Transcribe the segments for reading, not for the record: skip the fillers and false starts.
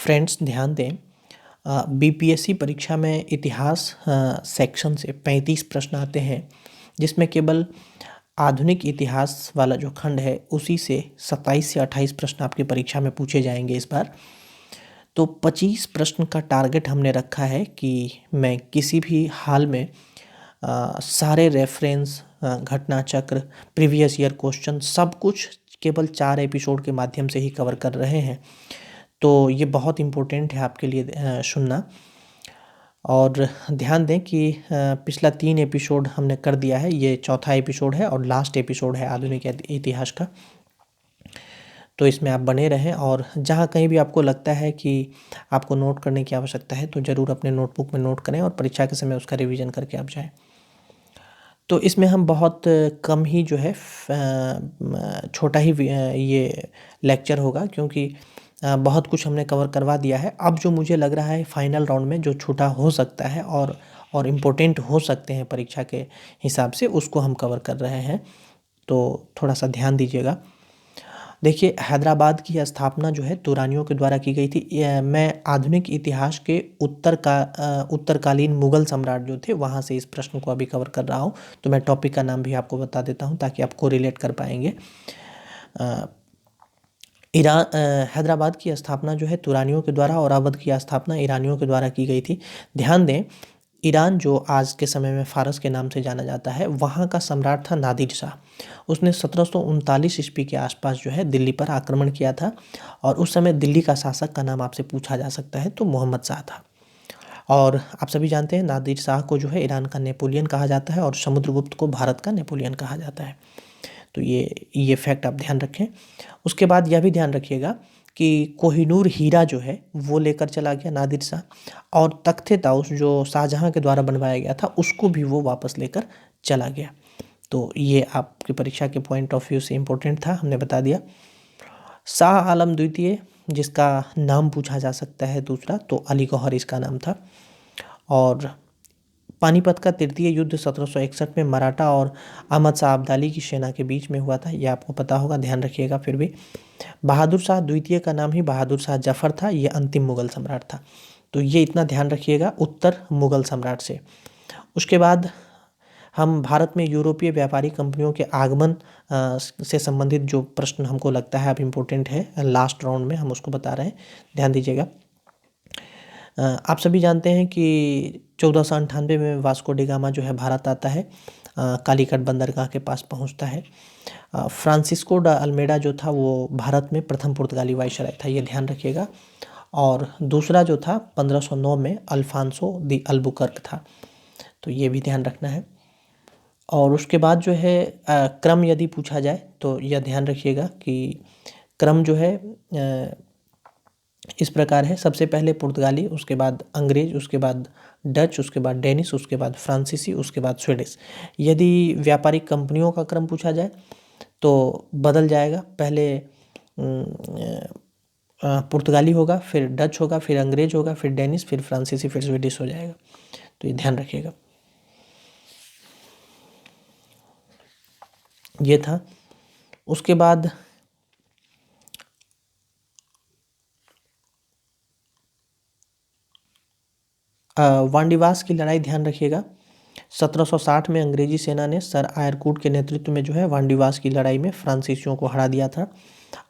Friends ध्यान दें, BPSC परीक्षा में इतिहास सेक्शन से 35 प्रश्न आते हैं, जिसमें केवल आधुनिक इतिहास वाला जो खंड है उसी से 27 से 28 प्रश्न आपकी परीक्षा में पूछे जाएंगे इस बार। तो 25 प्रश्न का टारगेट हमने रखा है कि मैं किसी भी हाल में सारे रेफरेंस, घटना चक्र, प्रीवियस ईयर क्वेश्चन सब कुछ केवल 4 एपिसोड के माध्यम से ही कवर कर रहे हैं। तो ये बहुत इम्पोर्टेंट है आपके लिए सुनना। और ध्यान दें कि पिछला 3 एपिसोड हमने कर दिया है, ये चौथा एपिसोड है और लास्ट एपिसोड है आधुनिक इतिहास का। तो इसमें आप बने रहें और जहाँ कहीं भी आपको लगता है कि आपको नोट करने की आवश्यकता है तो ज़रूर अपने नोटबुक में नोट करें और परीक्षा के समय उसका रिवीजन करके आप जाएं। तो इसमें हम बहुत कम ही जो है छोटा ही ये लेक्चर होगा, क्योंकि बहुत कुछ हमने कवर करवा दिया है। अब जो मुझे लग रहा है फाइनल राउंड में जो छूटा हो सकता है और इम्पोर्टेंट हो सकते हैं परीक्षा के हिसाब से, उसको हम कवर कर रहे हैं। तो थोड़ा सा ध्यान दीजिएगा। देखिए, हैदराबाद की स्थापना जो है तुरानियों के द्वारा की गई थी। मैं आधुनिक इतिहास के उत्तरकालीन मुगल सम्राट जो थे वहाँ से इस प्रश्न को अभी कवर कर रहा हूँ। तो मैं टॉपिक का नाम भी आपको बता देता हूँ ताकि आपको रिलेट कर पाएंगे। हैदराबाद की स्थापना जो है तुरानियों के द्वारा और अवध की स्थापना ईरानियों के द्वारा की गई थी। ध्यान दें, ईरान जो आज के समय में फारस के नाम से जाना जाता है, वहाँ का सम्राट था नादिर शाह। उसने 1739 ईस्वी के आसपास जो है दिल्ली पर आक्रमण किया था और उस समय दिल्ली का शासक का नाम आपसे पूछा जा सकता है तो मोहम्मद शाह था। और आप सभी जानते हैं नादिर शाह को जो है ईरान का नेपोलियन कहा जाता है और समुद्रगुप्त को भारत का नेपोलियन कहा जाता है। तो ये फैक्ट आप ध्यान रखें। उसके बाद यह भी ध्यान रखिएगा कि कोहिनूर हीरा जो है वो लेकर चला गया नादिर शाह, और तख्ते ताउस जो शाहजहां के द्वारा बनवाया गया था उसको भी वो वापस लेकर चला गया। तो ये आपकी परीक्षा के पॉइंट ऑफ व्यू से इम्पोर्टेंट था, हमने बता दिया। शाह आलम द्वितीय, जिसका नाम पूछा जा सकता है दूसरा, तो अली गौहर इसका नाम था। और पानीपत का तृतीय युद्ध 1761 में मराठा और अहमद शाह अब्दाली की सेना के बीच में हुआ था, ये आपको पता होगा, ध्यान रखिएगा। फिर भी बहादुर शाह द्वितीय का नाम ही बहादुर शाह जफर था, ये अंतिम मुगल सम्राट था। तो ये इतना ध्यान रखिएगा उत्तर मुगल सम्राट से। उसके बाद हम भारत में यूरोपीय व्यापारी कंपनियों के आगमन से संबंधित जो प्रश्न हमको लगता है अब इम्पोर्टेंट है, लास्ट राउंड में हम उसको बता रहे हैं, ध्यान दीजिएगा। आप सभी जानते हैं कि 1498 में वास्को डी गामा जो है भारत आता है, कालीकट बंदरगाह के पास पहुंचता है। फ्रांसिस्को ड अल्मेडा जो था वो भारत में प्रथम पुर्तगाली वाइसराय था, ये ध्यान रखिएगा। और दूसरा जो था 1509 में अल्फांसो दी अल्बुकर्क था, तो ये भी ध्यान रखना है। और उसके बाद जो है क्रम यदि पूछा जाए तो यह ध्यान रखिएगा कि क्रम जो है इस प्रकार है। सबसे पहले पुर्तगाली, उसके बाद अंग्रेज, उसके बाद डच, उसके बाद डेनिश, उसके बाद फ्रांसीसी, उसके बाद स्वीडिश। यदि व्यापारिक कंपनियों का क्रम पूछा जाए तो बदल जाएगा, पहले पुर्तगाली होगा, फिर डच होगा, फिर अंग्रेज होगा, फिर डेनिश, फिर फ्रांसीसी, फिर स्वीडिश हो जाएगा। तो ये ध्यान रखिएगा। ये था। उसके बाद वांडीवास की लड़ाई ध्यान रखिएगा। 1760 में अंग्रेजी सेना ने सर आयरकूट के नेतृत्व में जो है वांडीवास की लड़ाई में फ्रांसीसियों को हरा दिया था।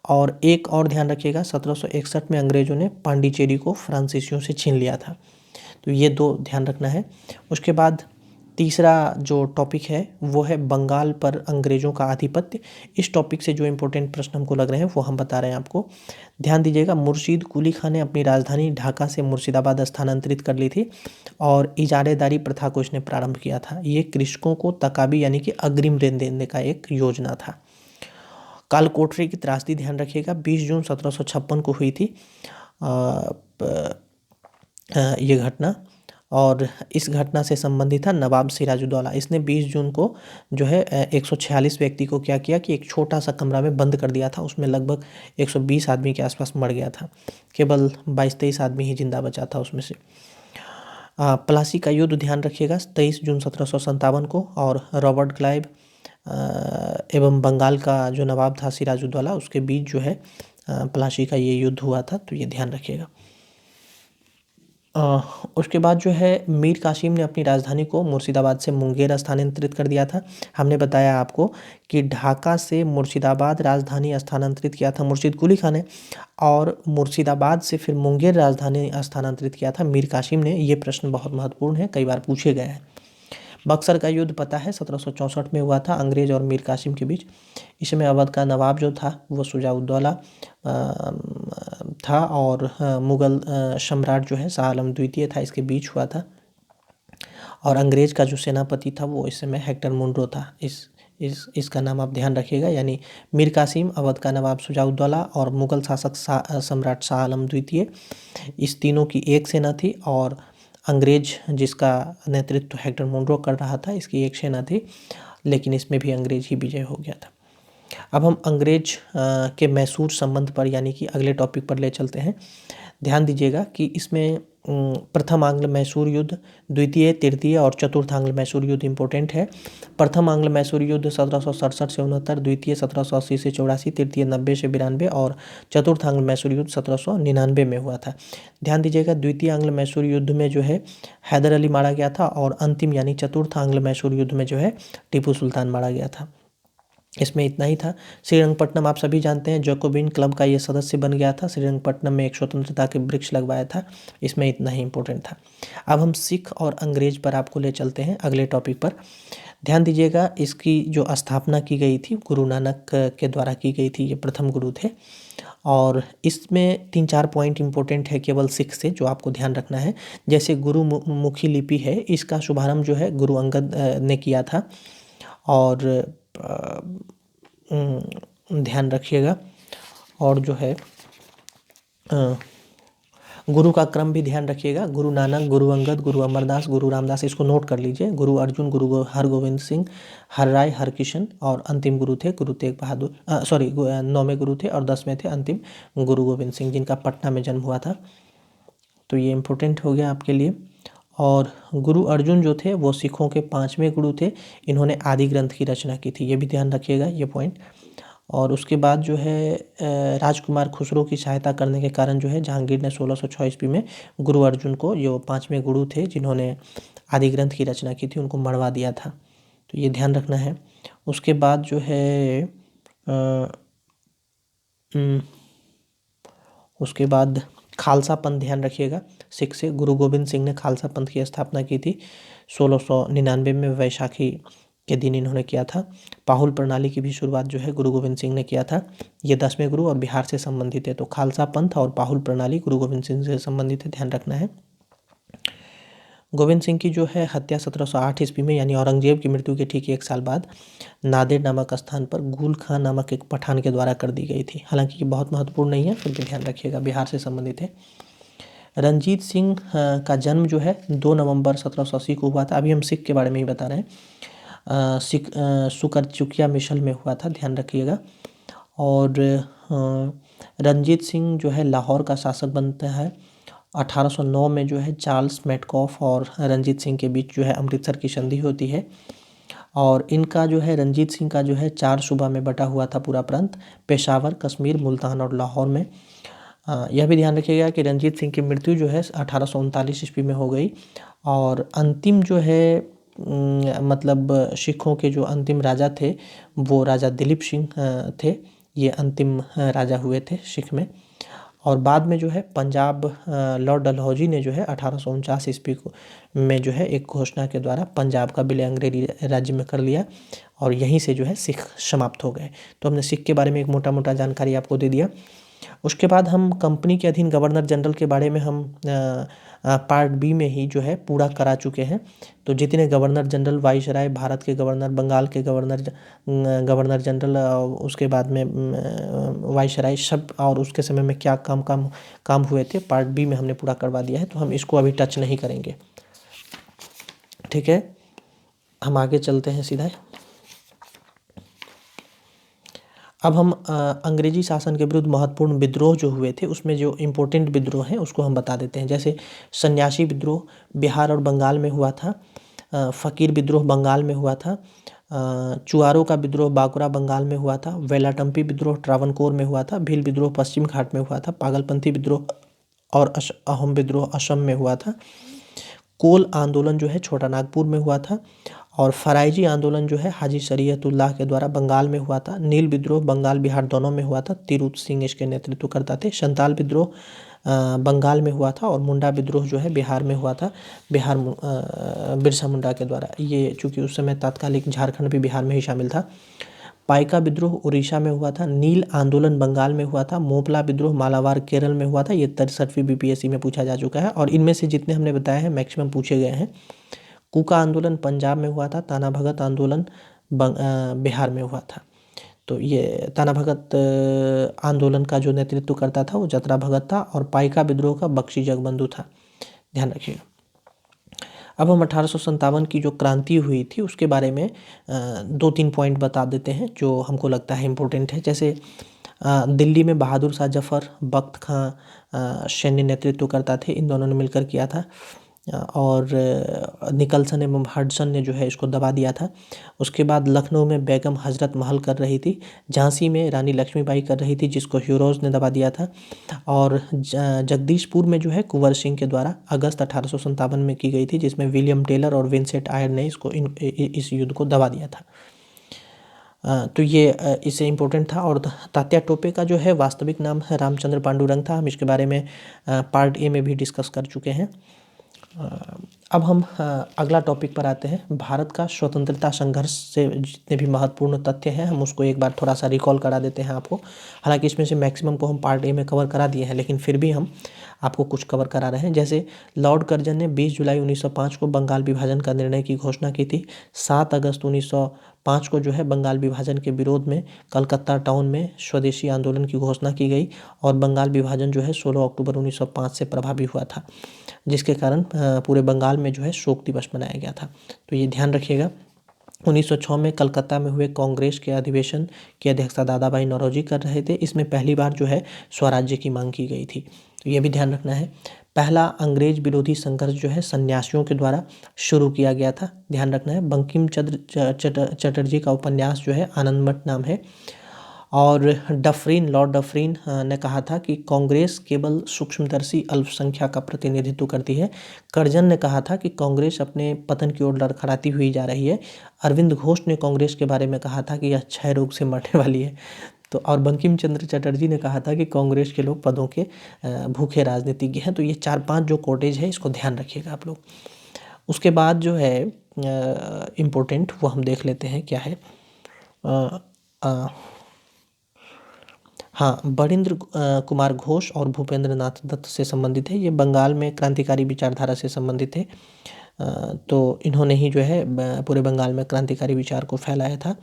और एक और ध्यान रखिएगा, 1761 में अंग्रेजों ने पांडिचेरी को फ्रांसीसियों से छीन लिया था। तो ये 2 ध्यान रखना है। उसके बाद तीसरा जो टॉपिक है वो है बंगाल पर अंग्रेजों का आधिपत्य। इस टॉपिक से जो इम्पोर्टेंट प्रश्न हमको लग रहे हैं वो हम बता रहे हैं आपको, ध्यान दीजिएगा। मुर्शीद कुली खां ने अपनी राजधानी ढाका से मुर्शिदाबाद स्थानांतरित कर ली थी और इजारेदारी प्रथा को इसने प्रारंभ किया था। ये कृषकों को तकाबी यानी कि अग्रिम ऋण देने का एक योजना था। कालकोठरी की त्रासदी ध्यान रखिएगा, 20 जून 1756 को हुई थी ये घटना। और इस घटना से संबंधित था नवाब सिराजुद्दौला। इसने 20 जून को जो है 146 व्यक्ति को क्या किया कि एक छोटा सा कमरा में बंद कर दिया था, उसमें लगभग 120 आदमी के आसपास मर गया था, केवल 22-23 आदमी ही जिंदा बचा था उसमें से। प्लासी का युद्ध ध्यान रखिएगा, 23 जून 1757 को, और रॉबर्ट क्लाइव एवं बंगाल का जो नवाब था सिराजुद्दौला, उसके बीच जो है प्लासी का ये युद्ध हुआ था, तो ये ध्यान रखिएगा। अ, उसके बाद जो है मीर कासिम ने अपनी राजधानी को मुर्शिदाबाद से मुंगेर स्थानांतरित कर दिया था। हमने बताया आपको कि ढाका से मुर्शिदाबाद राजधानी स्थानांतरित किया था मुर्शिद कुली खान ने, और मुर्शिदाबाद से फिर मुंगेर राजधानी स्थानांतरित किया था मीर कासिम ने। ये प्रश्न बहुत महत्वपूर्ण है, कई बार पूछे गए हैं। बक्सर का युद्ध पता है 1764 में हुआ था अंग्रेज और मीर कासिम के बीच। इसमें अवध का नवाब जो था वो शुजाउद्दौला था, और मुगल सम्राट जो है शाह आलम द्वितीय था, इसके बीच हुआ था। और अंग्रेज का जो सेनापति था वो इस समय हेक्टर मुनरो था। इसका नाम आप ध्यान रखिएगा, यानी मीर कासिम, अवध का नवाब शुजाउद्दौला और मुगल शासक सम्राट शाह आलम द्वितीय, इस तीनों की एक सेना थी, और अंग्रेज जिसका नेतृत्व हेक्टर मुनरो कर रहा था, इसकी एक सेना थी, लेकिन इसमें भी अंग्रेज ही विजय हो गया था। अब हम अंग्रेज के मैसूर संबंध पर यानी कि अगले टॉपिक पर ले चलते हैं। ध्यान दीजिएगा कि इसमें प्रथम आंग्ल मैसूर युद्ध, द्वितीय, तृतीय और चतुर्थ आंग्ल मैसूर युद्ध इम्पोर्टेंट है। प्रथम आंग्ल मैसूर युद्ध 1767 से 69, द्वितीय 1780 से 84, तृतीय 90 से 92 और चतुर्थ आंग्ल मैसूर युद्ध 1799 में हुआ था। ध्यान दीजिएगा द्वितीय आंग्ल मैसूर युद्ध में जो है हैदर अली मारा गया था, और अंतिम यानी चतुर्थ आंग्ल मैसूर युद्ध में जो है टीपू सुल्तान मारा गया था। इसमें इतना ही था। श्रीरंगपट्टनम आप सभी जानते हैं, जैकोबिन क्लब का ये सदस्य बन गया था। श्रीरंगपट्टनम में एक स्वतंत्रता के वृक्ष लगवाया था। इसमें इतना ही इम्पोर्टेंट था। अब हम सिख और अंग्रेज पर आपको ले चलते हैं अगले टॉपिक पर। ध्यान दीजिएगा इसकी जो स्थापना की गई थी गुरु नानक के द्वारा की गई थी। ये प्रथम गुरु थे, और इसमें 3-4 पॉइंट इंपॉर्टेंट है केवल सिख से जो आपको ध्यान रखना है। जैसे गुरुमुखी लिपि है, इसका शुभारंभ जो है गुरु अंगद ने किया था, और ध्यान रखिएगा। और जो है गुरु का क्रम भी ध्यान रखिएगा। गुरु नानक, गुरु अंगद, गुरु अमरदास, गुरु रामदास, इसको नोट कर लीजिए। गुरु अर्जुन, गुरु हरगोविंद सिंह, हरराय, हरकिशन, और अंतिम गुरु थे गुरु तेग बहादुर, 9वें गुरु थे, और 10वें थे अंतिम गुरु गोविंद सिंह, जिनका पटना में जन्म हुआ था। तो ये इम्पोर्टेंट हो गया आपके लिए। और गुरु अर्जुन जो थे वो सिखों के 5वें गुरु थे। इन्होंने आदि ग्रंथ की रचना की थी, ये भी ध्यान रखिएगा ये पॉइंट। और उसके बाद जो है राजकुमार खुसरो की सहायता करने के कारण जो है जहांगीर ने 1606 ईस्वी में गुरु अर्जुन को, जो 5वें गुरु थे जिन्होंने आदि ग्रंथ की रचना की थी, उनको मरवा दिया था। तो ये ध्यान रखना है। उसके बाद जो है उसके बाद खालसा पंथ ध्यान रखिएगा। सिख से गुरु गोविंद सिंह ने खालसा पंथ की स्थापना की थी 1699 में, वैशाखी के दिन इन्होंने किया था। पाहुल प्रणाली की भी शुरुआत जो है गुरु गोविंद सिंह ने किया था। ये 10वें गुरु और बिहार से संबंधित है। तो खालसा पंथ और पाहुल प्रणाली गुरु गोविंद सिंह से संबंधित है, ध्यान रखना है। गोविंद सिंह की जो है हत्या 1708 ईस्वी में, यानी औरंगजेब की मृत्यु के ठीक 1 साल बाद नादेर नामक स्थान पर गुल खां नामक एक पठान के द्वारा कर दी गई थी। हालांकि ये बहुत महत्वपूर्ण नहीं है, फिर भी ध्यान रखिएगा, बिहार से संबंधित है। रंजीत सिंह का जन्म जो है 2 नवंबर 1780 को हुआ था। अभी हम सिख के बारे में ही बता रहे हैं। सिख सुकरचुकिया मिसल में हुआ था, ध्यान रखिएगा। और रंजीत सिंह जो है लाहौर का शासक बनता है। 1809 में जो है चार्ल्स मेटकॉफ और रंजीत सिंह के बीच जो है अमृतसर की संधि होती है, और इनका जो है रंजीत सिंह का जो है 4 सूबा में बटा हुआ था पूरा प्रांत, पेशावर, कश्मीर, मुल्तान और लाहौर में। यह भी ध्यान रखिएगा कि रंजीत सिंह की मृत्यु जो है 1839 ईस्वी में हो गई, और अंतिम जो है मतलब सिखों के जो अंतिम राजा थे वो राजा दिलीप सिंह थे। ये अंतिम राजा हुए थे सिख में। और बाद में जो है पंजाब लॉर्ड डलहौजी ने जो है 1849 ईस्वी को में जो है एक घोषणा के द्वारा पंजाब का विलय अंग्रेजी राज्य में कर लिया, और यहीं से जो है सिख समाप्त हो गए। तो हमने सिख के बारे में एक मोटा मोटा जानकारी आपको दे दिया। उसके बाद हम कंपनी के अधीन गवर्नर जनरल के बारे में हम पार्ट बी में ही जो है पूरा करा चुके हैं। तो जितने गवर्नर जनरल, वाइसराय, भारत के गवर्नर, बंगाल के गवर्नर जनरल, उसके बाद में वाइसराय सब, और उसके समय में क्या काम हुए थे, पार्ट बी में हमने पूरा करवा दिया है। तो हम इसको अभी टच नहीं करेंगे, ठीक है। हम आगे चलते हैं सीधा। अब हम अंग्रेजी शासन के विरुद्ध महत्वपूर्ण विद्रोह जो हुए थे उसमें जो इम्पोर्टेंट विद्रोह हैं उसको हम बता देते हैं। जैसे सन्यासी विद्रोह बिहार और बंगाल में हुआ था, फ़कीर विद्रोह बंगाल में हुआ था, चुआरों का विद्रोह बांकुरा बंगाल में हुआ था, वेलाटम्पी विद्रोह ट्रावनकोर में हुआ था, भील विद्रोह पश्चिम घाट में हुआ था, पागलपंथी विद्रोह और अहोम विद्रोह असम में हुआ था। कोल आंदोलन जो है छोटा नागपुर में हुआ था। और फराइजी आंदोलन जो है हाजी शरीयतुल्लाह के द्वारा बंगाल में हुआ था। नील विद्रोह बंगाल बिहार दोनों में हुआ था। तिरुत सिंह इसके नेतृत्व करता थे। संताल विद्रोह बंगाल में हुआ था। और मुंडा विद्रोह जो है बिहार में हुआ था, बिरसा मुंडा के द्वारा। ये चूँकि उस समय तात्कालिक झारखंड भी बिहार में ही शामिल था। पाइका विद्रोह उड़ीसा में हुआ था। नील आंदोलन बंगाल में हुआ था। मोपला विद्रोह मालाबार केरल में हुआ था। ये 63वीं बीपीएससी में पूछा जा चुका है और इनमें से जितने हमने बताए हैं मैक्सिमम पूछे गए हैं। कुका आंदोलन पंजाब में हुआ था। ताना भगत आंदोलन बिहार में हुआ था। तो ये ताना भगत आंदोलन का जो नेतृत्व करता था वो जतरा भगत था और पाइका विद्रोह का बख्शी जगबंधु था, ध्यान रखिएगा। अब हम 1857 की जो क्रांति हुई थी उसके बारे में 2-3 पॉइंट बता देते हैं जो हमको लगता है इम्पोर्टेंट है। जैसे दिल्ली में बहादुर शाह जफ़र, बख्त खां सैन्य नेतृत्व करता थे, इन दोनों ने मिलकर किया था। और निकलसन एवं हडसन ने जो है इसको दबा दिया था। उसके बाद लखनऊ में बेगम हजरत महल कर रही थी। झांसी में रानी लक्ष्मीबाई कर रही थी जिसको ह्यूरोज ने दबा दिया था। और जगदीशपुर में जो है कुंवर सिंह के द्वारा अगस्त 1857 में की गई थी, जिसमें विलियम टेलर और विंसेंट आयर ने इस युद्ध को दबा दिया था। तो ये इससे इम्पोर्टेंट था। और तात्या टोपे का जो है वास्तविक नाम है रामचंद्र पांडुरंग था। हम इसके बारे में पार्ट ए में भी डिस्कस कर चुके हैं। अब हम अगला टॉपिक पर आते हैं। भारत का स्वतंत्रता संघर्ष से जितने भी महत्वपूर्ण तथ्य हैं हम उसको एक बार थोड़ा सा रिकॉल करा देते हैं आपको। हालांकि इसमें से मैक्सिमम को हम पार्ट ए में कवर करा दिए हैं, लेकिन फिर भी हम आपको कुछ कवर करा रहे हैं। जैसे लॉर्ड कर्जन ने 20 जुलाई 1905 को बंगाल विभाजन का निर्णय की घोषणा की थी। 7 अगस्त 1905 को जो है बंगाल विभाजन के विरोध में कलकत्ता टाउन में स्वदेशी आंदोलन की घोषणा की गई और बंगाल विभाजन जो है 16 अक्टूबर 1905 से प्रभावी हुआ था, जिसके कारण पूरे बंगाल में जो है शोक दिवस मनाया गया था। तो ये ध्यान रखिएगा। 1906 में कलकत्ता में हुए कांग्रेस के अधिवेशन की अध्यक्षता दादा भाई नौरोजी कर रहे थे। इसमें पहली बार जो है स्वराज्य की मांग की गई थी, तो ये भी ध्यान रखना है। पहला अंग्रेज विरोधी संघर्ष जो है सन्यासियों के द्वारा शुरू किया गया था, ध्यान रखना है। बंकिम चंद्र चटर्जी का उपन्यास जो है आनंदमठ नाम है। और लॉर्ड डफरिन ने कहा था कि कांग्रेस केवल सूक्ष्मदर्शी अल्पसंख्यक का प्रतिनिधित्व करती है। कर्जन ने कहा था कि कांग्रेस अपने पतन की ओर लड़खड़ाती हुई जा रही है। अरविंद घोष ने कांग्रेस के बारे में कहा था कि यह क्षय रोग से मरने वाली है। तो और बंकिम चंद्र चटर्जी ने कहा था कि कांग्रेस के लोग पदों के भूखे राजनीतिज्ञ हैं। तो ये 4-5 जो कोटेज है इसको ध्यान रखिएगा आप लोग। उसके बाद जो है इम्पोर्टेंट वो हम देख लेते हैं क्या है। हाँ, बरिंद्र कुमार घोष और भूपेंद्र नाथ दत्त से संबंधित है। ये बंगाल में क्रांतिकारी विचारधारा से संबंधित है। तो इन्होंने ही जो है पूरे बंगाल में क्रांतिकारी विचार को फैलाया था।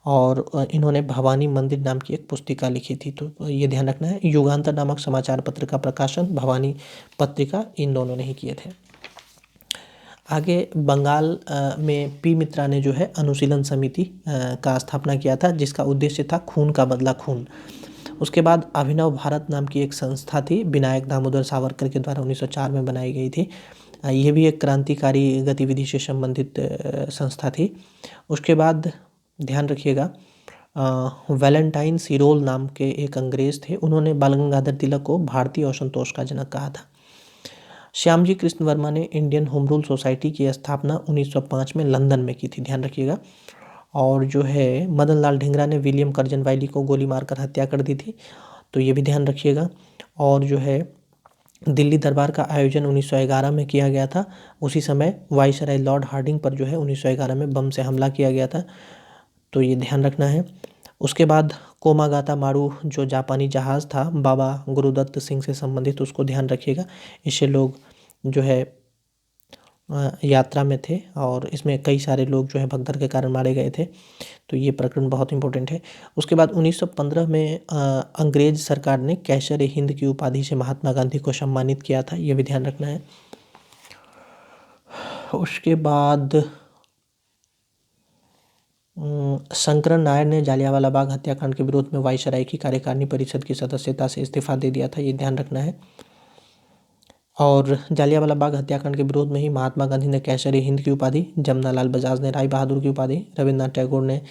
और इन्होंने भवानी मंदिर नाम की एक पुस्तिका लिखी थी, तो ये ध्यान रखना है। युगांतर नामक समाचार पत्र का प्रकाशन भवानी पत्रिका इन दोनों ने ही किए थे। आगे बंगाल में पी मित्रा ने जो है अनुशीलन समिति का स्थापना किया था, जिसका उद्देश्य था खून का बदला खून। उसके बाद अभिनव भारत नाम की एक संस्था थी, विनायक दामोदर सावरकर के द्वारा 1904 में बनाई गई थी। ये भी एक क्रांतिकारी गतिविधि से संबंधित संस्था थी। उसके बाद ध्यान रखिएगा, वैलेंटाइन सिरोल नाम के एक अंग्रेज थे, उन्होंने बाल गंगाधर तिलक को भारतीय असंतोष का जनक कहा था। श्यामजी कृष्ण वर्मा ने इंडियन होम रूल सोसाइटी की स्थापना 1905 में लंदन में की थी, ध्यान रखिएगा। और जो है मदन लाल ढींगरा ने विलियम कर्जन वाइली को गोली मारकर हत्या कर दी थी, तो ये भी ध्यान रखिएगा। और जो है दिल्ली दरबार का आयोजन 1911 में किया गया था। उसी समय वाइसराय लॉर्ड हार्डिंग पर जो है 1911 में बम से हमला किया गया था, तो ये ध्यान रखना है। उसके बाद कोमागाता मारू जो जापानी जहाज़ था बाबा गुरुदत्त सिंह से संबंधित, उसको ध्यान रखिएगा। इससे लोग जो है यात्रा में थे और इसमें कई सारे लोग जो है भगदड़ के कारण मारे गए थे, तो ये प्रकरण बहुत इंपॉर्टेंट है। उसके बाद 1915 में अंग्रेज सरकार ने कैसर ए हिंद की उपाधि से महात्मा गांधी को सम्मानित किया था, ये भी ध्यान रखना है। उसके बाद शंकरन नायर ने जालियांवाला बाग हत्याकांड के विरोध में वाइसराय की कार्यकारिणी परिषद की सदस्यता से इस्तीफा दे दिया था, ये ध्यान रखना है। और जालियांवाला बाग हत्याकांड के विरोध में ही महात्मा गांधी ने कैसर ए हिंद की उपाधि, जमनालाल बजाज ने राय बहादुर की उपाधि, रविन्द्रनाथ टैगोर ने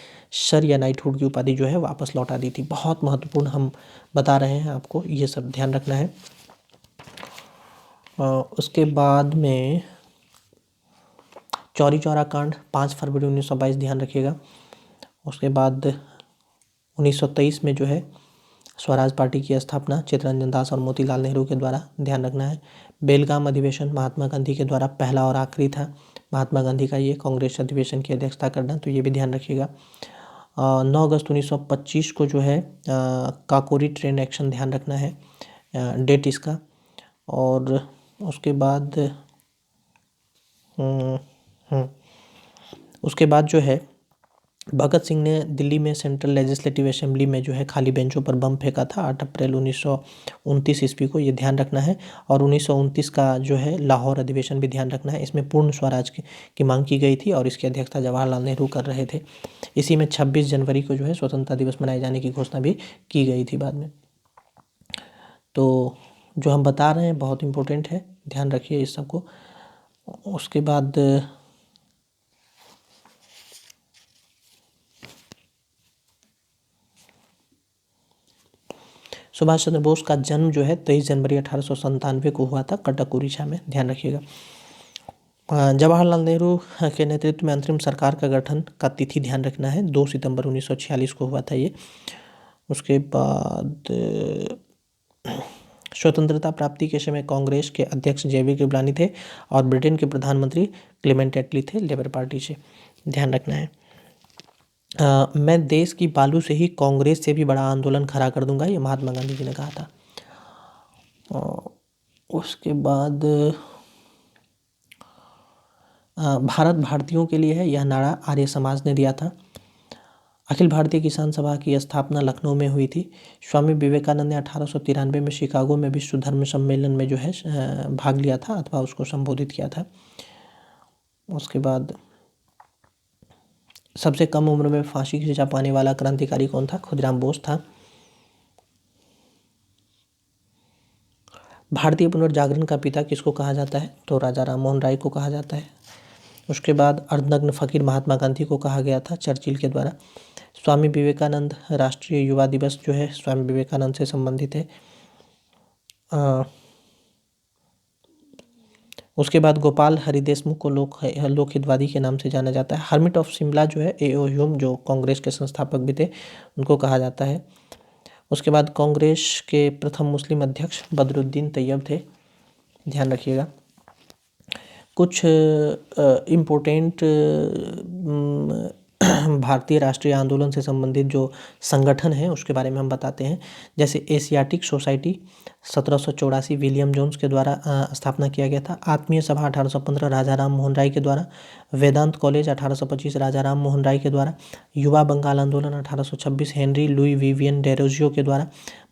सर या नाइटहुड की उपाधि जो है वापस लौटा दी थी। बहुत महत्वपूर्ण हम बता रहे हैं आपको, ये सब ध्यान रखना है। उसके बाद में चौरी चौरा कांड 5 फरवरी 1922, ध्यान रखिएगा। उसके बाद 1923 में जो है स्वराज पार्टी की स्थापना चित्तरंजन दास और मोतीलाल नेहरू के द्वारा, ध्यान रखना है। बेलगाम अधिवेशन महात्मा गांधी के द्वारा पहला और आखिरी था महात्मा गांधी का ये कांग्रेस अधिवेशन की अध्यक्षता करना, तो ये भी ध्यान रखिएगा। 9 अगस्त 1925 को जो है काकोरी ट्रेन एक्शन, ध्यान रखना है डेट इसका। और उसके बाद उसके बाद जो है भगत सिंह ने दिल्ली में सेंट्रल लेजिस्लेटिव असेंबली में जो है खाली बेंचों पर बम फेंका था 8 अप्रैल 1929 ईस्वी को, ये ध्यान रखना है। और 1929 का जो है लाहौर अधिवेशन भी ध्यान रखना है। इसमें पूर्ण स्वराज की मांग की गई थी और इसकी अध्यक्षता जवाहरलाल नेहरू कर रहे थे। इसी में 26 जनवरी को जो है स्वतंत्रता दिवस मनाए जाने की घोषणा भी की गई थी बाद में। तो जो हम बता रहे हैं बहुत इम्पोर्टेंट है, ध्यान रखिए इस सबको। उसके बाद सुभाष चंद्र बोस का जन्म जो है 23 जनवरी 1897 को हुआ था कटक उड़ीसा में, ध्यान रखिएगा। जवाहरलाल नेहरू के नेतृत्व में अंतरिम सरकार का गठन का तिथि ध्यान रखना है, 2 सितंबर 1946 को हुआ था ये। उसके बाद स्वतंत्रता प्राप्ति के समय कांग्रेस के अध्यक्ष जे.वी. कृपलानी थे और ब्रिटेन के प्रधानमंत्री क्लेमेंट एटली थे लेबर पार्टी से, ध्यान रखना है। मैं देश की बालू से ही कांग्रेस से भी बड़ा आंदोलन खड़ा कर दूंगा, ये महात्मा गांधी जी ने कहा था। उसके बाद भारत भारतीयों के लिए है, यह नारा आर्य समाज ने दिया था। अखिल भारतीय किसान सभा की स्थापना लखनऊ में हुई थी। स्वामी विवेकानंद ने 1893 में शिकागो में विश्व धर्म सम्मेलन में जो है भाग लिया था अथवा उसको संबोधित किया था। उसके बाद सबसे कम उम्र में फांसी की सजा पाने वाला क्रांतिकारी कौन था? खुदीराम बोस था। भारतीय पुनर्जागरण का पिता किसको कहा जाता है? तो राजा राममोहन राय को कहा जाता है। उसके बाद अर्धनग्न फकीर महात्मा गांधी को कहा गया था चर्चिल के द्वारा। स्वामी विवेकानंद राष्ट्रीय युवा दिवस जो है स्वामी विवेकानंद से संबंधित है। उसके बाद गोपाल हरि देशमुख को लोकहितवादी के नाम से जाना जाता है। हर्मिट ऑफ शिमला जो है ए.ओ. ह्यूम जो कांग्रेस के संस्थापक भी थे उनको कहा जाता है। उसके बाद कांग्रेस के प्रथम मुस्लिम अध्यक्ष बदरुद्दीन तैयब थे, ध्यान रखिएगा। कुछ इम्पोर्टेंट भारतीय राष्ट्रीय आंदोलन से संबंधित जो संगठन है उसके बारे में हम बताते हैं। जैसे एशियाटिक सोसाइटी 1784 विलियम जोन्स के द्वारा स्थापना किया गया था। आत्मीय सभा 1815 राजा राम मोहन राय के द्वारा। वेदांत कॉलेज 1825 राजा राम मोहन राय के द्वारा। युवा बंगाल आंदोलन 1826 हेनरी लुई विवियन डेरोजियो के द्वारा।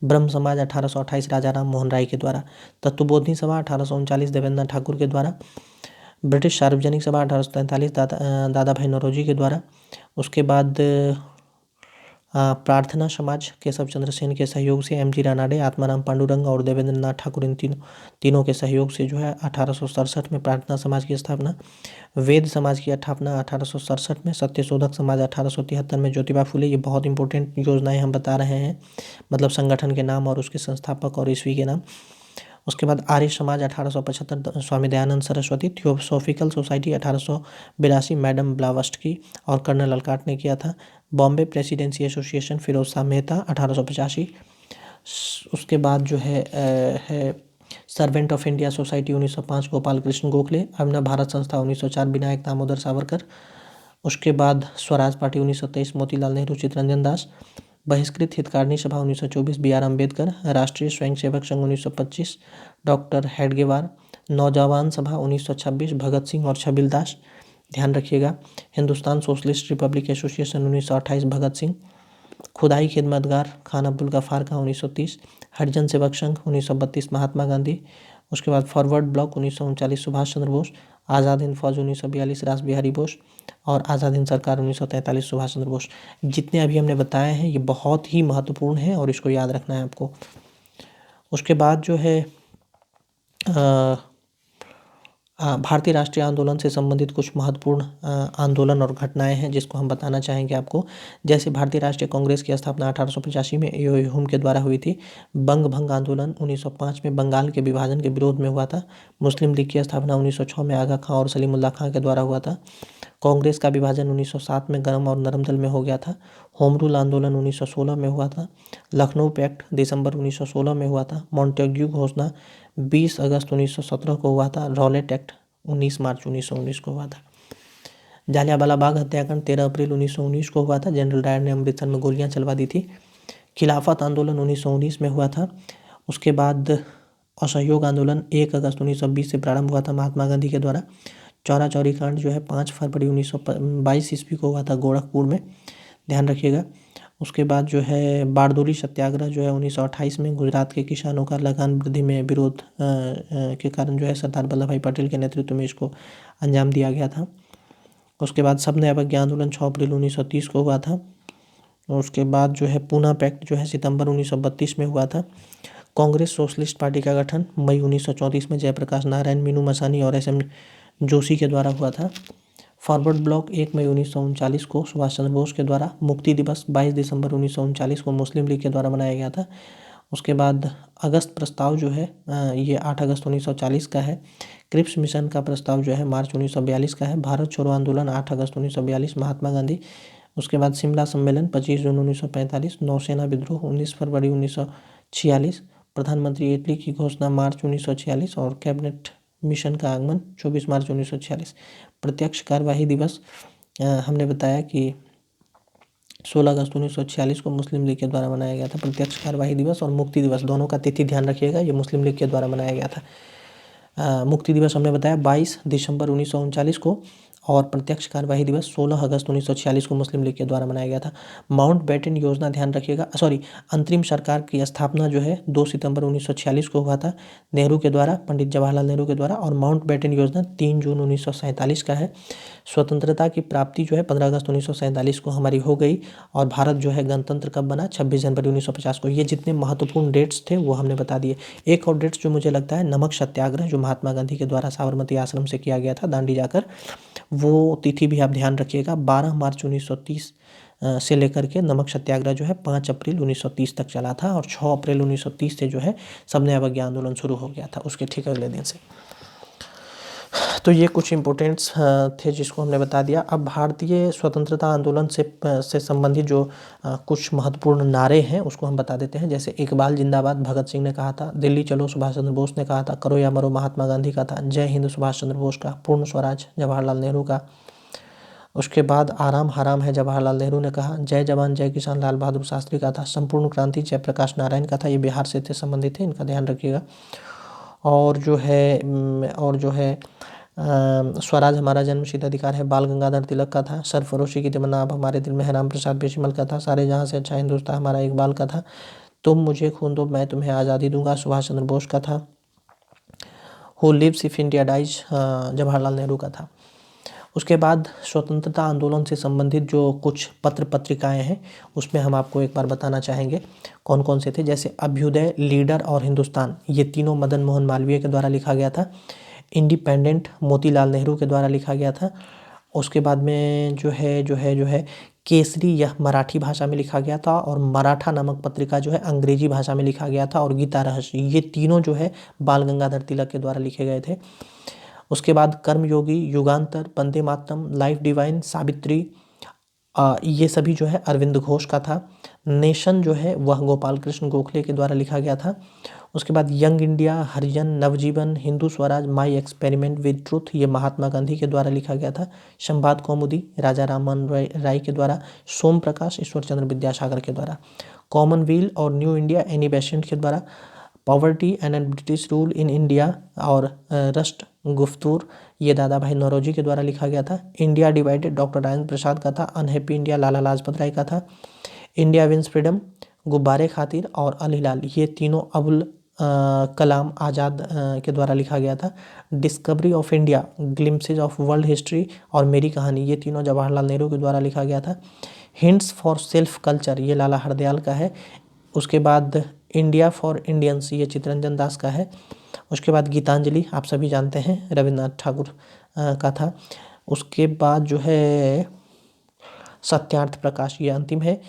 ब्रह्म समाज 1828 राजा राम मोहन राय के द्वारा। तत्वबोधिनी सभा 1839 देवेंद्र ठाकुर के द्वारा। ब्रिटिश सार्वजनिक सभा 1843 दादा भाई नौरोजी के द्वारा। उसके बाद प्रार्थना समाज केशव चंद्र सेन के सहयोग से एम.जी. रानाडे, आत्माराम पांडुरंग और देवेंद्र नाथ ठाकुर इन तीनों के सहयोग से जो है 1867 में प्रार्थना समाज की स्थापना। वेद समाज की स्थापना 1867 में। सत्यशोधक समाज 1873 में। ज्योतिबा फुले, ये बहुत इंपॉर्टेंट योजनाएं हम बता रहे हैं, मतलब संगठन के नाम और उसके संस्थापक और ईस्वी के नाम। उसके बाद Arya Samaj 1875 Swami Dayanand Saraswati. Theosophical society 1882 madam Blavatsky और कर्नल अलकाट ने किया था। Bombay presidency association Firoz Shah Mehta 1885। उसके बाद जो है servant of India society 1905 Gopal Krishna Gokhale. Abhinav Bharat Sanstha 1904 Vinayak Damodar Savarkar. उसके बाद स्वराज पार्टी 1923 मोतीलाल नेहरू चित्तरंजन दास। बहिष्कृत हितकारिणी सभा 1924 बी.आर. अम्बेडकर। राष्ट्रीय स्वयंसेवक संघ 1925 डॉक्टर हेडगेवार। नौजवान सभा 1926 भगत सिंह और छबिल दास, ध्यान रखिएगा। Hindustan socialist Republic association 1928 Bhagat Singh. खुदाई खिदमतगार खान अब्दुल गफ्फार का 1930। हरिजन सेवक संघ 1932 महात्मा गांधी। उसके बाद फॉरवर्ड ब्लॉक 1939 सुभाष चंद्र बोस। आज़ाद हिंद फौज 1942 रास बिहारी बोस और आज़ाद हिंद सरकार 1943 सुभाष चंद्र बोस। जितने अभी हमने बताए हैं ये बहुत ही महत्वपूर्ण है और इसको याद रखना है आपको। उसके बाद जो है भारतीय राष्ट्रीय आंदोलन से संबंधित कुछ महत्वपूर्ण आंदोलन और घटनाएं हैं जिसको हम बताना चाहेंगे आपको। जैसे भारतीय राष्ट्रीय कांग्रेस की स्थापना 1885 में एओ ह्यूम के द्वारा हुई थी। बंग भंग आंदोलन 1905 में बंगाल के विभाजन के विरोध में हुआ था। मुस्लिम लीग की स्थापना 1906 में आगा खां और सलीमुल्लाह खां के द्वारा हुआ था। कांग्रेस का विभाजन 1907 में गरम और नरम दल में हो गया था। होम रूल आंदोलन 1916 में हुआ था। लखनऊ पैक्ट दिसंबर 1916 में हुआ था। मॉन्टेग्यू घोषणा 20 अगस्त 1917 को हुआ था। रॉलेट एक्ट 19 मार्च 1919 को हुआ था। जालियांवाला बाग हत्याकांड 13 अप्रैल 1919 को हुआ था। जनरल डायर ने अमृतसर में गोलियां चलवा दी थी। खिलाफत आंदोलन 1919 में हुआ था। उसके बाद असहयोग आंदोलन 1 अगस्त 1920 से प्रारंभ हुआ था महात्मा गांधी के द्वारा। चौरा चौरी कांड जो है 5 फरवरी 1922 ईस्वी को हुआ था गोरखपुर में, ध्यान रखिएगा। उसके बाद जो है बारदोली सत्याग्रह जो है 1928 में गुजरात के किसानों का लगान वृद्धि में विरोध के कारण जो है सरदार वल्लभ भाई पटेल के नेतृत्व में इसको अंजाम दिया गया था। उसके बाद सबने अवज्ञा आंदोलन 6 अप्रैल 1930 को हुआ था। और उसके बाद जो है पूना पैक्ट जो है सितंबर 1932 में हुआ था। कांग्रेस सोशलिस्ट पार्टी का गठन मई 1934 में जयप्रकाश नारायण, मीनू मसानी और एस एम जोशी के द्वारा हुआ था। फॉरवर्ड ब्लॉक 1 मई 1939 को सुभाष चंद्र बोस के द्वारा। मुक्ति दिवस 22 दिसंबर 1939 को मुस्लिम लीग के द्वारा मनाया गया था। उसके बाद अगस्त प्रस्ताव जो है ये 8 अगस्त 1940 का है। क्रिप्स मिशन का प्रस्ताव जो है मार्च 1942 का है। भारत छोड़ो आंदोलन 8 अगस्त 1942 महात्मा गांधी। उसके बाद शिमला सम्मेलन 25 जून 1945। नौसेना विद्रोह 19 फरवरी 1946। प्रधानमंत्री इटली की घोषणा मार्च 1946 और कैबिनेट मिशन का आगमन 24 मार्च 1946। प्रत्यक्ष कार्यवाही दिवस हमने बताया कि 16 अगस्त 1946 को मुस्लिम लीग के द्वारा मनाया गया था। प्रत्यक्ष कार्यवाही दिवस और मुक्ति दिवस दोनों का तिथि ध्यान रखिएगा, ये मुस्लिम लीग के द्वारा मनाया गया था। मुक्ति दिवस हमने बताया 22 दिसंबर 1939 को और प्रत्यक्ष कार्यवाही दिवस 16 अगस्त 1946 को मुस्लिम लीग के द्वारा मनाया गया था। माउंटबेटन योजना ध्यान रखिएगा, अंतरिम सरकार की स्थापना जो है 2 सितंबर 1946 को हुआ था नेहरू के द्वारा, पंडित जवाहरलाल नेहरू के द्वारा। और माउंटबेटन योजना 3 जून 1947 का है। स्वतंत्रता की प्राप्ति जो है 15 अगस्त 1947 को हमारी हो गई और भारत जो है गणतंत्र कब बना 26 जनवरी 1950 को। ये जितने महत्वपूर्ण डेट्स थे वो हमने बता दिए। एक और डेट्स जो मुझे लगता है, नमक सत्याग्रह जो महात्मा गांधी के द्वारा साबरमती आश्रम से किया गया था दांडी जाकर, वो तिथि भी आप ध्यान रखिएगा। 12 मार्च 1930 से लेकर के नमक सत्याग्रह जो है 5 अप्रैल 1930 तक चला था और 6 अप्रैल 1930 से जो है सबने अवज्ञा आंदोलन शुरू हो गया था उसके ठीक अगले दिन से। तो ये कुछ इम्पोर्टेंट्स थे जिसको हमने बता दिया। अब भारतीय स्वतंत्रता आंदोलन से संबंधित जो कुछ महत्वपूर्ण नारे हैं उसको हम बता देते हैं। जैसे इकबाल जिंदाबाद भगत सिंह ने कहा था। दिल्ली चलो सुभाष चंद्र बोस ने कहा था। करो या मरो महात्मा गांधी का था। जय हिंद सुभाष चंद्र बोस का। पूर्ण स्वराज जवाहरलाल नेहरू का। उसके बाद आराम हराम है जवाहरलाल नेहरू ने कहा। जय जवान जय किसान लाल बहादुर शास्त्री का था। संपूर्ण क्रांति जयप्रकाश नारायण का था। ये बिहार से थे संबंधित थे, इनका ध्यान रखिएगा। और जो है स्वराज हमारा जन्मसिद्ध अधिकार है बाल गंगाधर तिलक का था। सरफरोशी की तमन्ना अब हमारे दिल में है राम प्रसाद बिस्मिल का था। सारे जहां से अच्छा हिंदुस्तान हमारा इकबाल का था। तुम मुझे खून दो मैं तुम्हें आज़ादी दूंगा सुभाष चंद्र बोस का था। Who lives if India dies Jawaharlal Nehru का था। उसके बाद स्वतंत्रता आंदोलन से संबंधित जो कुछ पत्र पत्रिकाएं हैं उसमें हम आपको एक बार बताना चाहेंगे कौन कौन से थे। जैसे अभ्युदय, लीडर और हिंदुस्तान, ये तीनों मदन मोहन मालवीय के द्वारा लिखा गया था। इंडिपेंडेंट मोतीलाल नेहरू के द्वारा लिखा गया था। उसके बाद में जो है केसरी, यह मराठी भाषा में लिखा गया था। और मराठा नामक पत्रिका जो है अंग्रेजी भाषा में लिखा गया था। और गीता रहस्य, ये तीनों जो है बाल गंगाधर तिलक के द्वारा लिखे गए थे। उसके बाद कर्मयोगी, युगांतर, वंदे मातरम, लाइफ डिवाइन, सावित्री, ये सभी जो है अरविंद घोष का था। नेशन जो है वह गोपाल कृष्ण गोखले के द्वारा लिखा गया था। उसके बाद young India, Harijan, Navjivan, Hindu Swaraj, my experiment with truth, ये महात्मा गांधी के द्वारा लिखा गया था। संवाद कौमुदी राजा राममोहन राय के द्वारा। सोम प्रकाश ईश्वर चंद्र विद्यासागर के द्वारा। कॉमनवेल्थ और न्यू इंडिया एनी बेसेंट के द्वारा। Poverty and British rule in India और रस्ट गुफ्तूर, ये दादा भाई नौरोजी के द्वारा लिखा गया था। India divided doctor Rajendra Prasad का था। अनहैप्पी इंडिया लाला लाजपत राय का था। इंडिया विंस फ्रीडम गुब्बारे खातिर और अल हिलाल, ये तीनों अबुल कलाम आज़ाद के द्वारा लिखा गया था। Discovery of India, glimpses of world history और मेरी कहानी, ये तीनों जवाहरलाल नेहरू के द्वारा लिखा गया था। हिंट्स फॉर सेल्फ कल्चर, ये लाला हरदयाल का है। उसके बाद इंडिया फॉर इंडियंस, ये चित्तरंजन दास का है। उसके बाद गीतांजलि आप सभी जानते हैं रविन्द्रनाथ ठाकुर का था। उसके बाद जो है सत्यार्थ प्रकाश, ये अंतिम है।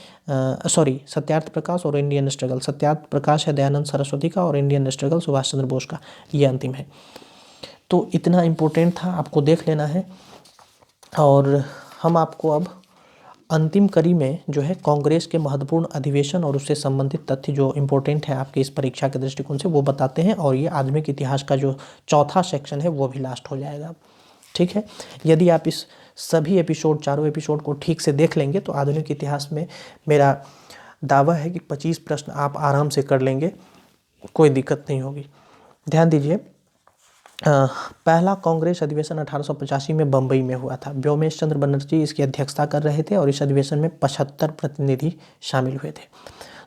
सॉरी, सत्यार्थ प्रकाश और इंडियन स्ट्रगल, सत्यार्थ प्रकाश है दयानंद सरस्वती का और इंडियन स्ट्रगल सुभाष चंद्र बोस का, ये अंतिम है। तो इतना इम्पोर्टेंट था, आपको देख लेना है। और हम आपको अब अंतिम कड़ी में जो है कांग्रेस के महत्वपूर्ण अधिवेशन और उससे संबंधित तथ्य जो इम्पोर्टेंट है आपके इस परीक्षा के दृष्टिकोण से वो बताते हैं, और ये आधुनिक इतिहास का जो चौथा सेक्शन है वो भी लास्ट हो जाएगा। ठीक है, यदि आप इस सभी एपिसोड, चारों एपिसोड को ठीक से देख लेंगे तो आधुनिक इतिहास में मेरा दावा है कि 25 प्रश्न आप आराम से कर लेंगे, कोई दिक्कत नहीं होगी। ध्यान दीजिए, पहला कांग्रेस अधिवेशन 1885 में बम्बई में हुआ था। व्योमेश चंद्र बनर्जी इसकी अध्यक्षता कर रहे थे और इस अधिवेशन में 75 प्रतिनिधि शामिल हुए थे।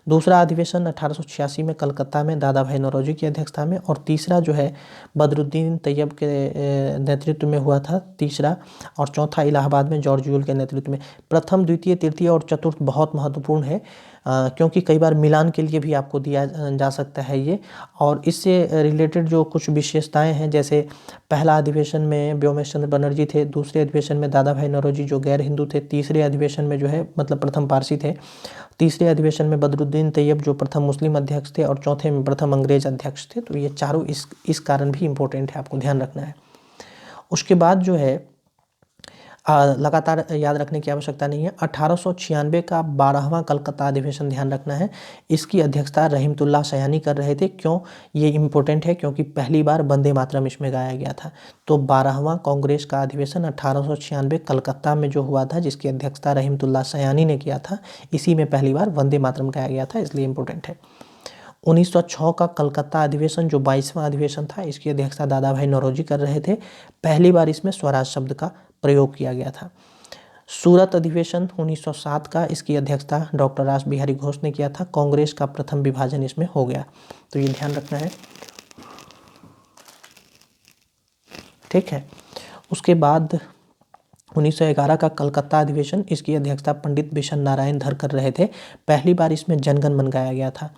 दूसरा अधिवेशन 1886 में कलकत्ता में दादा भाई नौरोजी की अध्यक्षता में, और तीसरा जो है बदरुद्दीन तैयब के नेतृत्व में हुआ था तीसरा, और चौथा इलाहाबाद में जॉर्ज यूल के नेतृत्व में। प्रथम, द्वितीय, तृतीय और चतुर्थ बहुत महत्वपूर्ण है, क्योंकि कई बार मिलान के लिए भी आपको दिया जा सकता है ये। और इससे रिलेटेड जो कुछ विशेषताएं हैं, जैसे पहला अधिवेशन में व्योमेश चंद्र बनर्जी थे, दूसरे अधिवेशन में दादा भाई नौरोजी जो गैर हिंदू थे, तीसरे अधिवेशन में जो है मतलब प्रथम पारसी थे, तीसरे अधिवेशन में बदरुद्दीन तैयब जो प्रथम मुस्लिम अध्यक्ष थे, और चौथे में प्रथम अंग्रेज अध्यक्ष थे। तो ये चारों इस कारण भी इम्पोर्टेंट है, आपको ध्यान रखना है। उसके बाद जो है लगातार याद रखने की आवश्यकता नहीं है, 1896 का 12वां कलकत्ता अधिवेशन ध्यान रखना है। इसकी अध्यक्षता रहीमतुल्लाह सयानी कर रहे थे। क्यों ये इम्पोर्टेंट है? क्योंकि पहली बार वंदे मातरम इसमें गाया गया था। तो 12वां कांग्रेस का अधिवेशन 1896 कलकत्ता में जो हुआ था, जिसकी अध्यक्षता रहीमतुल्लाह सयानी ने किया था, इसी में पहली बार वंदे मातरम गाया गया था, इसलिए इम्पोर्टेंट है। 1906 का कलकत्ता अधिवेशन जो 22वां अधिवेशन था, इसकी अध्यक्षता दादा भाई नौरोजी कर रहे थे। पहली बार इसमें स्वराज शब्द का प्रयोग किया गया था। सूरत अधिवेशन 1907 का, इसकी अध्यक्षता डॉक्टर रास बिहारी घोष ने किया था। कांग्रेस का प्रथम विभाजन इसमें हो गया, तो ये ध्यान रखना है। ठीक है, उसके बाद 1911 का कलकत्ता अधिवेशन, इसकी अध्यक्षता पंडित बिशन नारायण धर कर रहे थे। पहली बार इसमें जनगण मन गाया गया था।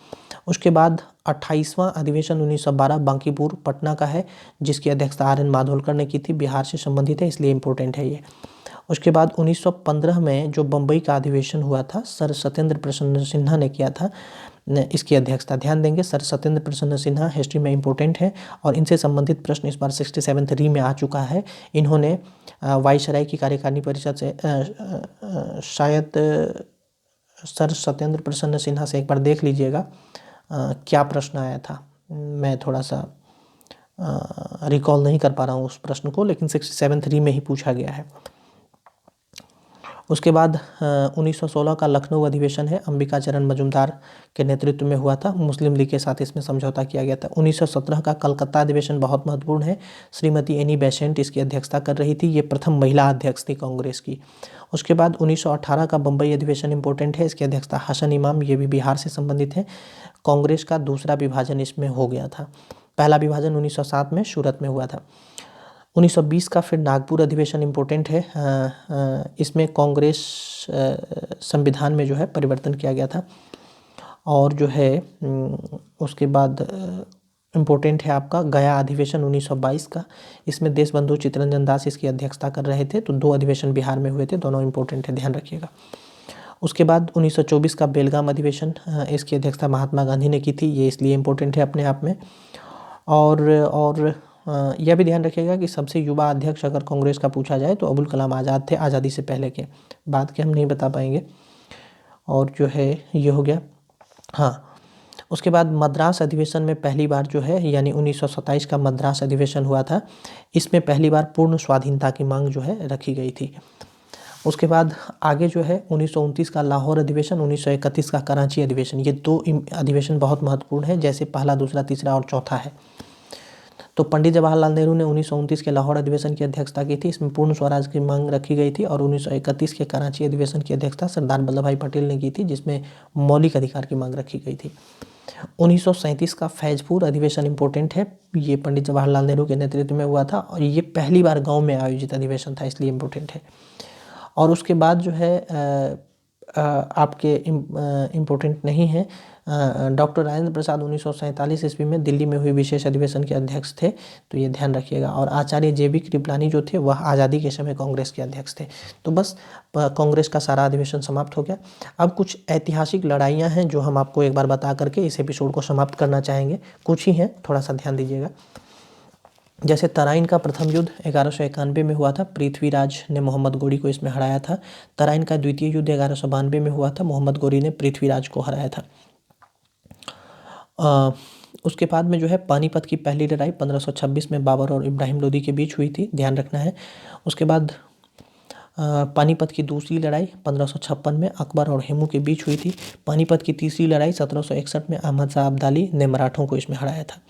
उसके बाद 28वां अधिवेशन 1912 बांकीपुर पटना का है, जिसकी अध्यक्षता आर एन माधोलकर ने की थी, बिहार से संबंधित है, इसलिए इम्पोर्टेंट है ये। उसके बाद 1915 में जो बम्बई का अधिवेशन हुआ था, सर सत्येंद्र प्रसन्न सिन्हा ने किया था, इसकी अध्यक्षता। ध्यान देंगे, सर सत्येंद्र प्रसन्न सिन्हा हिस्ट्री में इम्पोर्टेंट है, और इनसे संबंधित प्रश्न इस बार 67 री में आ चुका है। इन्होंने वायसराय की कार्यकारिणी परिषद से शायद सर सत्येंद्र प्रसन्न सिन्हा से एक बार देख लीजिएगा क्या प्रश्न आया था, मैं थोड़ा सा रिकॉल नहीं कर पा रहा हूँ उस प्रश्न को, लेकिन 67 री में ही पूछा गया है। उसके बाद 1916 का लखनऊ अधिवेशन है, अंबिका चरण मजूमदार के नेतृत्व में हुआ था। मुस्लिम लीग के साथ इसमें समझौता किया गया था। 1917 का कलकत्ता अधिवेशन बहुत महत्वपूर्ण है, श्रीमती एनी बेसेंट इसकी अध्यक्षता कर रही थी, ये प्रथम महिला अध्यक्ष थी कांग्रेस की। उसके बाद 1918 का बम्बई अधिवेशन इंपॉर्टेंट है, इसकी अध्यक्षता हसन इमाम, ये भी बिहार से संबंधित है। कांग्रेस का दूसरा विभाजन इसमें हो गया था। पहला विभाजन 1907 में सूरत में हुआ था। 1920 का फिर नागपुर अधिवेशन इम्पोर्टेंट है, इसमें कांग्रेस संविधान में जो है परिवर्तन किया गया था। और जो है उसके बाद इम्पोर्टेंट है आपका गया अधिवेशन 1922 का, इसमें देशबंधु चित्तरंजन दास इसकी अध्यक्षता कर रहे थे। तो 2 अधिवेशन बिहार में हुए थे, दोनों इम्पोर्टेंट है, ध्यान रखिएगा। उसके बाद 1924 का बेलगाम अधिवेशन, इसकी अध्यक्षता महात्मा गांधी ने की थी, ये इसलिए इम्पोर्टेंट है अपने आप में। और यह भी ध्यान रखिएगा कि सबसे युवा अध्यक्ष अगर कांग्रेस का पूछा जाए तो अबुल कलाम आज़ाद थे, आज़ादी से पहले के, बाद के हम नहीं बता पाएंगे। और जो है ये हो गया। हाँ, उसके बाद मद्रास अधिवेशन में पहली बार जो है यानी 1927 का मद्रास अधिवेशन हुआ था, इसमें पहली बार पूर्ण स्वाधीनता की मांग जो है रखी गई थी। उसके बाद आगे जो है 1929 का लाहौर अधिवेशन, 1931 का कराची अधिवेशन, ये 2 अधिवेशन बहुत महत्वपूर्ण है, जैसे पहला, दूसरा, तीसरा और चौथा है। तो पंडित जवाहरलाल नेहरू ने 1929 के लाहौर अधिवेशन की अध्यक्षता की थी, इसमें पूर्ण स्वराज की मांग रखी गई थी। और 1931 के कराची अधिवेशन की अध्यक्षता सरदार वल्लभ भाई पटेल ने की थी, जिसमें मौलिक अधिकार की मांग रखी गई थी। 1937 का फैजपुर अधिवेशन इम्पोर्टेंट है, ये पंडित जवाहरलाल नेहरू के नेतृत्व में हुआ था, और ये पहली बार गाँव में आयोजित अधिवेशन था, इसलिए इम्पोर्टेंट है। और उसके बाद जो है आपके इम्पोर्टेंट नहीं है, डॉक्टर राजेंद्र प्रसाद 1947 ईस्वी में दिल्ली में हुई विशेष अधिवेशन के अध्यक्ष थे, तो ये ध्यान रखिएगा। और आचार्य JB कृपलानी जो थे वह आज़ादी के समय कांग्रेस के अध्यक्ष थे। तो बस कांग्रेस का सारा अधिवेशन समाप्त हो गया। अब कुछ ऐतिहासिक लड़ाइयाँ हैं जो हम आपको एक बार बता करके इस एपिसोड को समाप्त करना चाहेंगे। कुछ ही हैं, थोड़ा सा ध्यान दीजिएगा। जैसे तराइन का प्रथम युद्ध 1191 में हुआ था, पृथ्वीराज ने मोहम्मद गोरी को इसमें हराया था। तराइन का द्वितीय युद्ध 1192 में हुआ था, मोहम्मद गोरी ने पृथ्वीराज को हराया था। उसके बाद में जो है पानीपत की पहली लड़ाई 1526 में बाबर और इब्राहिम लोदी के बीच हुई थी, ध्यान रखना है। उसके बाद पानीपत की दूसरी लड़ाई 1556 में अकबर और हेमू के बीच हुई थी। पानीपत की तीसरी लड़ाई 1761 में अहमद शाह अब्दाली ने मराठों को इसमें हराया था।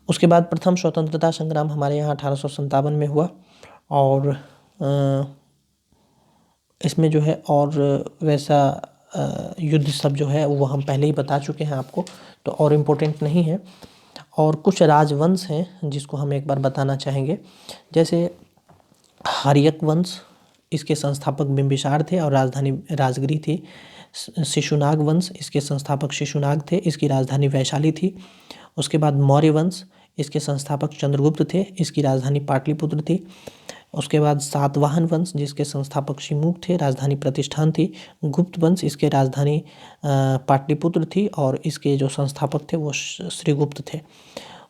उसके बाद प्रथम स्वतंत्रता संग्राम हमारे यहाँ 1857 में हुआ, और इसमें जो है और वैसा युद्ध सब जो है वो हम पहले ही बता चुके हैं आपको, तो और इम्पोर्टेंट नहीं है। और कुछ राजवंश हैं जिसको हम एक बार बताना चाहेंगे। जैसे हर्यक वंश, इसके संस्थापक बिंबिसार थे और राजधानी राजगिरी थी। शिशुनाग वंश, इसके संस्थापक शिशुनाग थे, इसकी राजधानी वैशाली थी। उसके बाद मौर्य वंश, इसके संस्थापक चंद्रगुप्त थे, इसकी राजधानी पाटलिपुत्र थी। उसके बाद सातवाहन वंश, जिसके संस्थापक शिमुख थे, राजधानी प्रतिष्ठान थी। गुप्त वंश, इसके राजधानी पाटलिपुत्र थी और इसके जो संस्थापक थे वो श्रीगुप्त थे।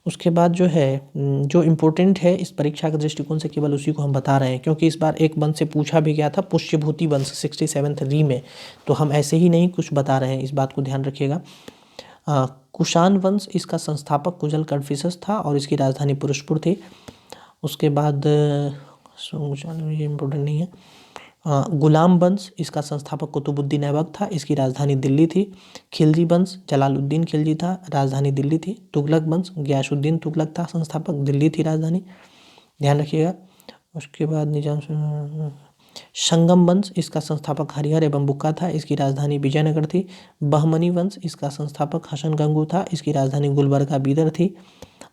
उसके बाद जो है जो इम्पोर्टेंट है इस परीक्षा के दृष्टिकोण से, केवल उसी को हम बता रहे हैं, क्योंकि इस बार एक वंश से पूछा भी गया था, पुष्यभूति वंश 67th री में, तो हम ऐसे ही नहीं कुछ बता रहे हैं, इस बात को ध्यान रखिएगा। कुषाण वंश, इसका संस्थापक कुशल कड़फिसस था और इसकी राजधानी पुरुषपुर थी। उसके बाद ये इम्पोर्टेंट नहीं है। गुलाम वंश, इसका संस्थापक कुतुबुद्दीन ऐबक था, इसकी राजधानी दिल्ली थी। खिलजी वंश, जलालुद्दीन खिलजी था, राजधानी दिल्ली थी। तुगलक वंश, गयासुद्दीन तुगलक था संस्थापक, दिल्ली थी राजधानी, ध्यान रखिएगा। उसके बाद निजाम संगम वंश, इसका संस्थापक हरिहर एवं बुक्का था, इसकी राजधानी विजयनगर थी। बहमनी वंश, इसका संस्थापक हसन गंगू था, इसकी राजधानी गुलबर्गा बीदर थी।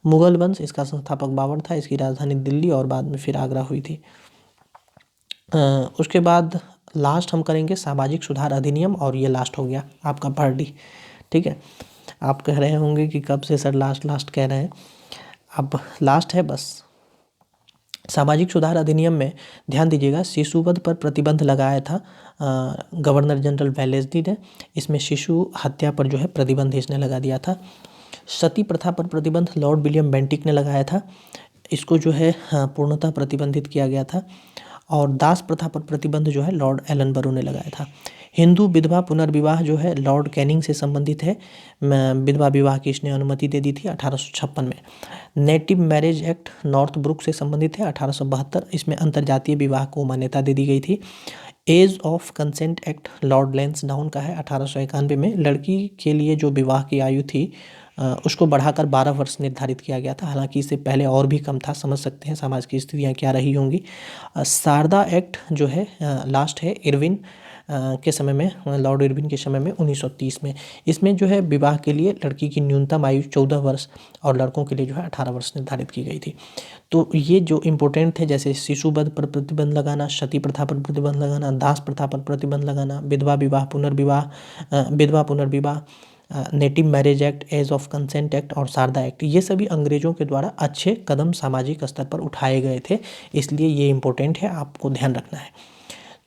मुगल वंश, इसका संस्थापक बाबर था, इसकी राजधानी दिल्ली और बाद में फिर आगरा हुई थी। उसके बाद लास्ट हम करेंगे सामाजिक सुधार अधिनियम, और ये लास्ट हो गया आपका पार्ट डी, ठीक है। आप कह रहे होंगे कि कब से सर लास्ट कह रहे हैं, अब लास्ट है बस। सामाजिक सुधार अधिनियम में ध्यान दीजिएगा, शिशुवध पर प्रतिबंध लगाया था गवर्नर जनरल वेलेस्ली ने। इसमें शिशु हत्या पर जो है प्रतिबंध इसने लगा दिया था। सती प्रथा पर प्रतिबंध लॉर्ड विलियम बेंटिक ने लगाया था, इसको जो है पूर्णतः प्रतिबंधित किया गया था। और दास प्रथा पर प्रतिबंध जो है लॉर्ड एलनबरो ने लगाया था। हिंदू विधवा पुनर्विवाह जो है लॉर्ड कैनिंग से संबंधित है, विधवा विवाह की इसने अनुमति दे दी थी 1856 में। Native marriage act Northbrook से संबंधित है 1872, इसमें अंतर्जातीय विवाह को मान्यता दे दी गई थी। Age of consent act lord Lansdowne का है 1891 में, लड़की के लिए जो विवाह की आयु थी उसको बढ़ाकर 12 वर्ष निर्धारित किया गया था, हालांकि इससे पहले और भी कम था, समझ सकते हैं समाज की स्थितियाँ क्या रही होंगी। शारदा एक्ट जो है लास्ट है इरविन के समय में, लॉर्ड इरविन के समय में 1930 में। इसमें जो है विवाह के लिए लड़की की न्यूनतम आयु 14 वर्ष और लड़कों के लिए जो है 18 वर्ष निर्धारित की गई थी। तो ये जो इम्पोर्टेंट थे, जैसे शिशुवध पर प्रतिबंध लगाना, सती प्रथा पर प्रतिबंध लगाना, दास प्रथा पर प्रतिबंध लगाना, विधवा पुनर्विवाह, native marriage act, age of consent act और शारदा एक्ट, ये सभी अंग्रेजों के द्वारा अच्छे कदम सामाजिक स्तर पर उठाए गए थे, इसलिए ये इम्पोर्टेंट है, आपको ध्यान रखना है।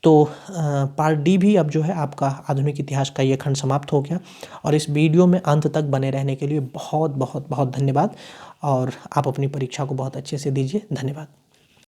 तो पार्ट डी भी अब जो है आपका आधुनिक इतिहास का ये खंड समाप्त हो गया, और इस वीडियो में अंत तक बने रहने के लिए बहुत बहुत बहुत धन्यवाद, और आप अपनी परीक्षा को बहुत अच्छे से दीजिए। धन्यवाद।